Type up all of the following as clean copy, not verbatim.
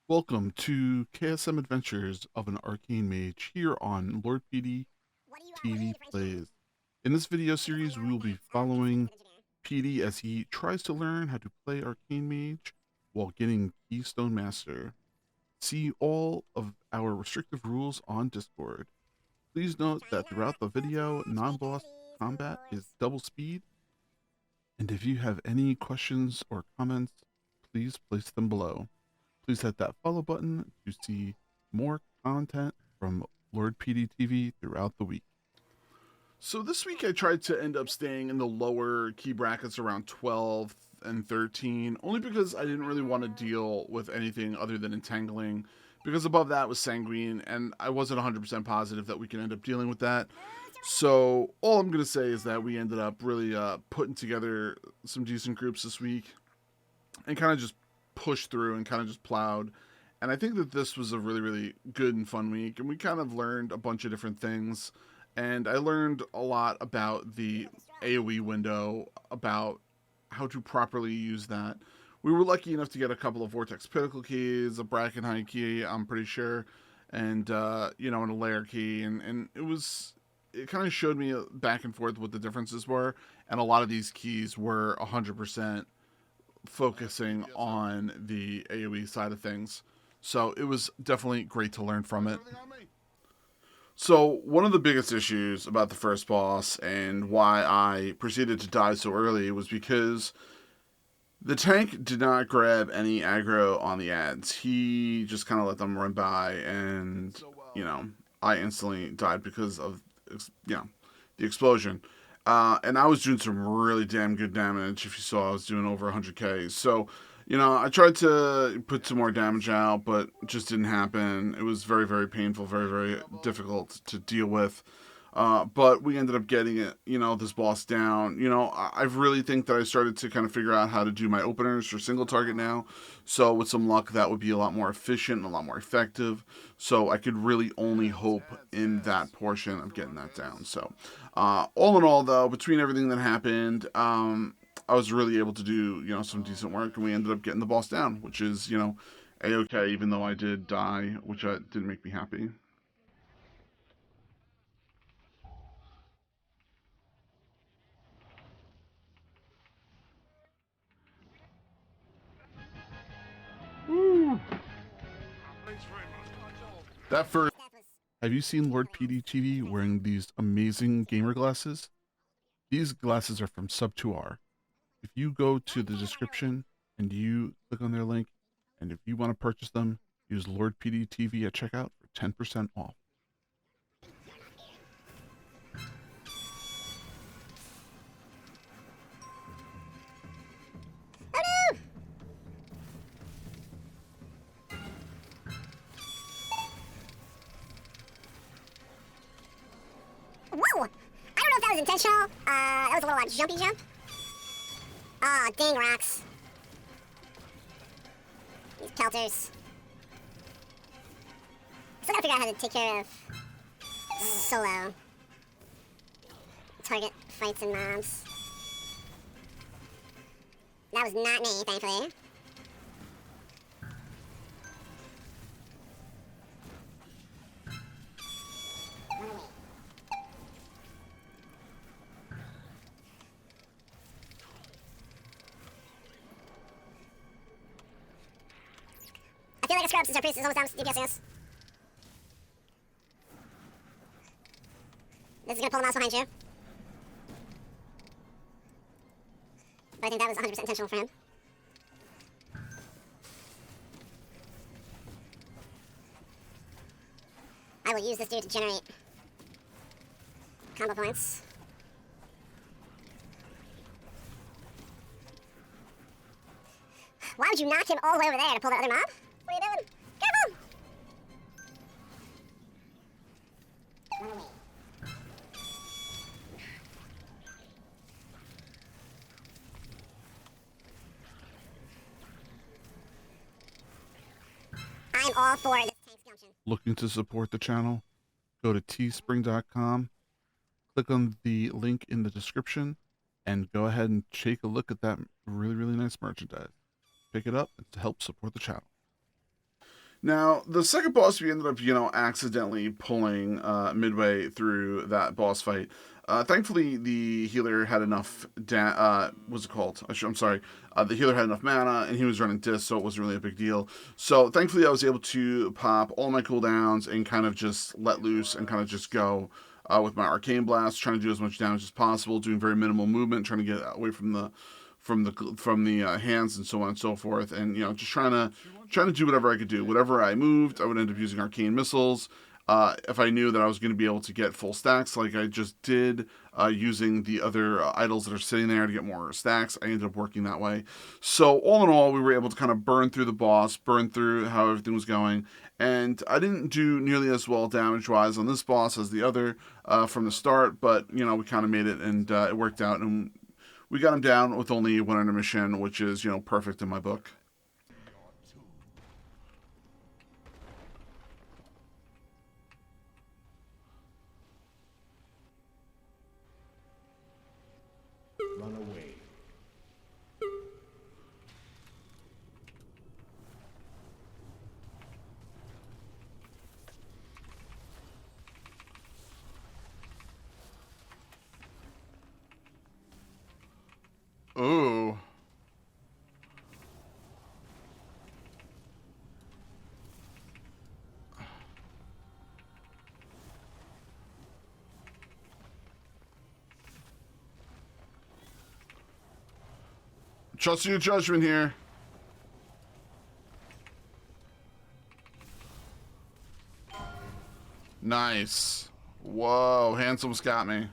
Welcome to KSM Adventures of an Arcane Mage here on Lord PeteyTV Plays. In this video series, we will be following Petey as he tries to learn how to play Arcane Mage while getting Keystone Master. See all of our restrictive rules on Discord. Please note that throughout the video, non-boss combat is double speed, and if you have any questions or comments, please place them below. Please hit that follow button to see more content from Lord PeteyTV throughout the week. So this week I tried to end up staying in the lower key brackets around 12 and 13, only because I didn't really want to deal with anything other than entangling, because above that was sanguine, and I wasn't 100% positive that we can end up dealing with that. So all I'm going to say is that we ended up really putting together some decent groups this week and kind of just pushed through and kind of just plowed. And I think that this was a really, really good and fun week. And we kind of learned a bunch of different things. And I learned a lot about the AoE window, about how to properly use that. We were lucky enough to get a couple of Vortex Pinnacle keys, a Bracken High key, I'm pretty sure, and, and a Lair key. And it kind of showed me back and forth what the differences were. And a lot of these keys were 100% focusing on the AoE side of things. So it was definitely great to learn from it. So one of the biggest issues about the first boss and why I proceeded to die so early was because the tank did not grab any aggro on the ads. He just kind of let them run by, and, I instantly died because of, the explosion. And I was doing some really damn good damage. If you saw, I was doing over 100k. So, I tried to put some more damage out, but it just didn't happen. It was very, very painful, very, very difficult to deal with. But we ended up getting it, this boss down. I really think that I started to kind of figure out how to do my openers for single target now. So with some luck, that would be a lot more efficient and a lot more effective. So I could really only hope in that portion of getting that down. So all in all, though, between everything that happened, I was really able to do, some decent work, and we ended up getting the boss down, which is, A-okay, even though I did die, which didn't make me happy. Woo. That first, have you seen Lord PeteyTV wearing these amazing gamer glasses? These glasses are from Sub2R. If you go to the description and you click on their link, and if you want to purchase them, use Lord PeteyTV at checkout for 10% off. Whoa! I don't know if that was intentional. That was a little jumpy jump. Ah, dang rocks. These pelters. Still gotta figure out how to take care of solo target fights and mobs. That was not me, thankfully. I feel like a scrub since our priest is almost down DPSing us. This is gonna pull the mouse behind you. But I think that was 100% intentional for him. I will use this dude to generate combo points. Why would you knock him all the way over there to pull that other mob? What are you doing? Careful! I'm all for this tank's gumption. Looking to support the channel? Go to teespring.com, click on the link in the description, and go ahead and take a look at that really, really nice merchandise. Pick it up to help support the channel. Now, the second boss we ended up, accidentally pulling midway through that boss fight. Thankfully, the healer had enough. What's it called? I'm sorry. The healer had enough mana, and he was running disc, so it wasn't really a big deal. So, thankfully, I was able to pop all my cooldowns and kind of just let loose and kind of just go with my arcane blast, trying to do as much damage as possible, doing very minimal movement, trying to get away from the hands and so on and so forth, and just trying to do whatever I could do. Whatever I moved, I would end up using arcane missiles. If I knew that I was going to be able to get full stacks, like I just did, using the other idols that are sitting there to get more stacks, I ended up working that way. So all in all, we were able to kind of burn through the boss, burn through how everything was going, and I didn't do nearly as well damage-wise on this boss as the other from the start, but we kind of made it, and it worked out, and we got him down with only one intermission, which is, perfect in my book. Run away. Ooh. Trust your judgment here. Nice. Whoa, Handsome's got me.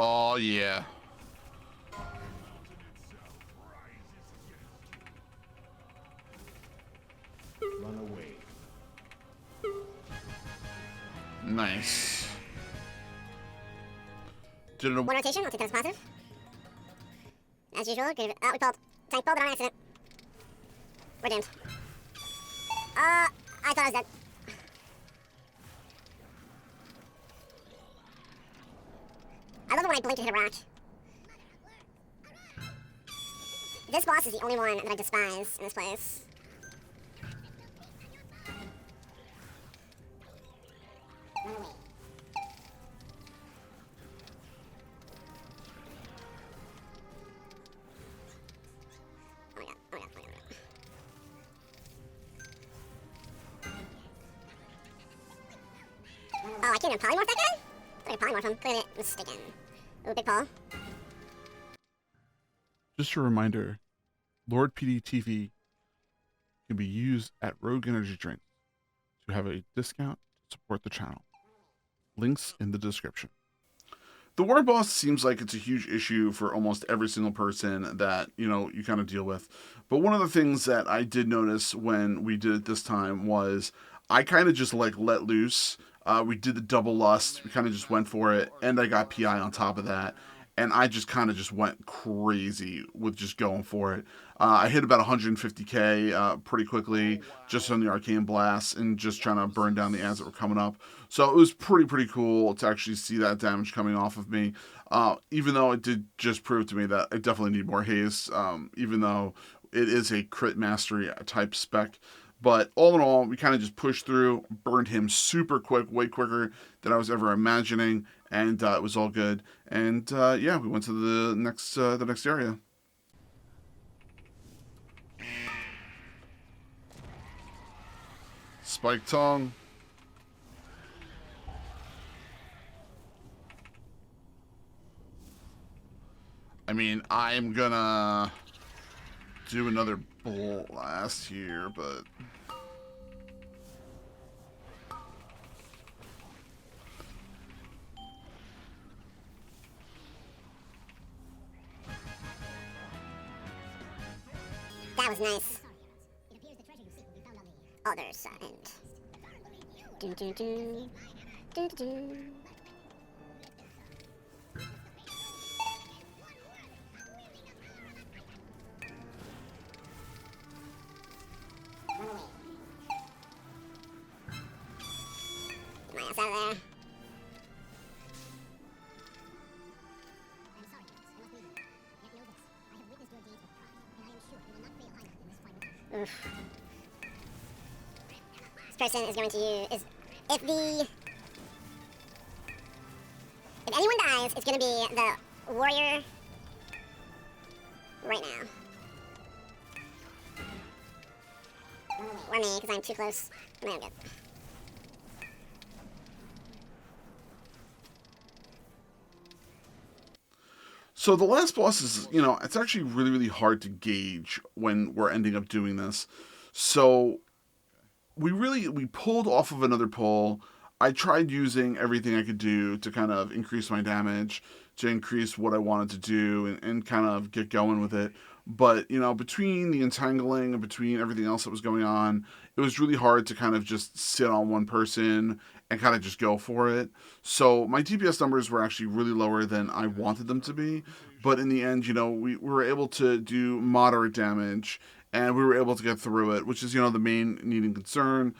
Oh, yeah. Run away. Nice. Did it. One rotation, I'll take that as positive. As usual, good. Oh, we pulled. Tank pulled, but on accident. We're doomed. I thought I was dead. I love it when I blink to hit a rock. This boss is the only one that I despise in this place. Oh, I can't even polymorph that guy? I can polymorph him. Clearly mistaken. Ooh, big paw. Just a reminder, Lord PeteyTV can be used at Rogue Energy Drinks to have a discount to support the channel. Links in the description. The war boss seems like it's a huge issue for almost every single person that, you kind of deal with. But one of the things that I did notice when we did it this time was I kind of just let loose. We did the double lust. We kind of just went for it. And I got PI on top of that. And I just kind of just went crazy with just going for it. I hit about 150k pretty quickly just on the arcane blast and just trying to burn down the ads that were coming up. So it was pretty cool to actually see that damage coming off of me. Even though it did just prove to me that I definitely need more haste, even though it is a crit mastery type spec. But all in all, we kind of just pushed through, burned him super quick, way quicker than I was ever imagining, and it was all good. And yeah, we went to the next area. Spike tongue. I mean, I'm gonna do another blast here, but That was nice. Other side. Dun, dun, dun. Dun, dun, dun. My ass out of there. Oof. This person is going to use... If anyone dies, it's going to be the warrior right now. Or me, because I'm too close. No, I'm good. So the last boss is, you know, it's actually really, really hard to gauge when we're ending up doing this. So we pulled off of another pull. I tried using everything I could do to kind of increase my damage, to increase what I wanted to do, and kind of get going with it. But, you know, between the entangling and between everything else that was going on, it was really hard to kind of just sit on one person and kind of just go for it. So my DPS numbers were actually really lower than I wanted them to be. But in the end, you know, we were able to do moderate damage, and we were able to get through it, which is, you know, the main needing concern.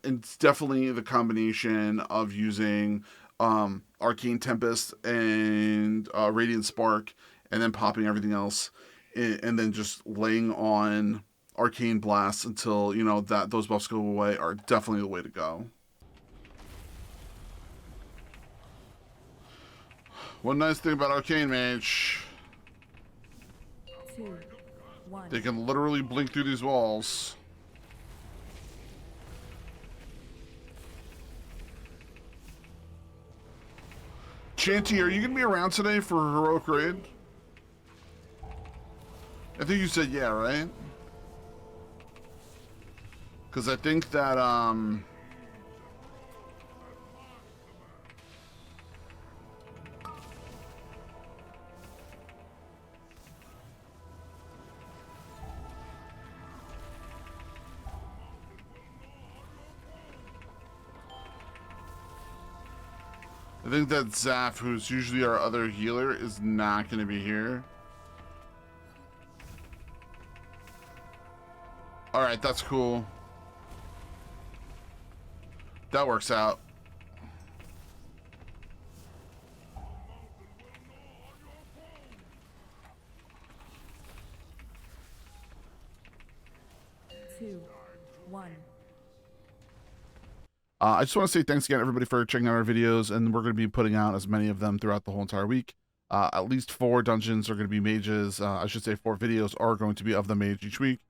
It's definitely the combination of using Arcane Tempest and Radiant Spark, and then popping everything else, and then just laying on Arcane Blast until, you know, that those buffs go away are definitely the way to go. One nice thing about Arcane Mage, 2, 1. they can literally blink through these walls. Chanty, are you going to be around today for Heroic Raid? I think you said yeah, right? Because I think that, Zaf, who's usually our other healer, is not going to be here. Alright, that's cool. That works out. Two, 1. I just want to say thanks again, everybody, for checking out our videos, and we're going to be putting out as many of them throughout the whole entire week. At least 4 dungeons are going to be mages. I should say 4 videos are going to be of the mage each week,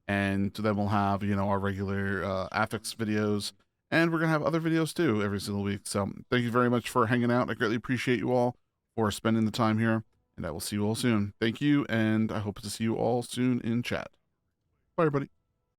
and then we'll have, you know, our regular affix videos, and we're going to have other videos too every single week. So thank you very much for hanging out. I greatly appreciate you all for spending the time here, and I will see you all soon. Thank you, and I hope to see you all soon in chat. Bye, everybody.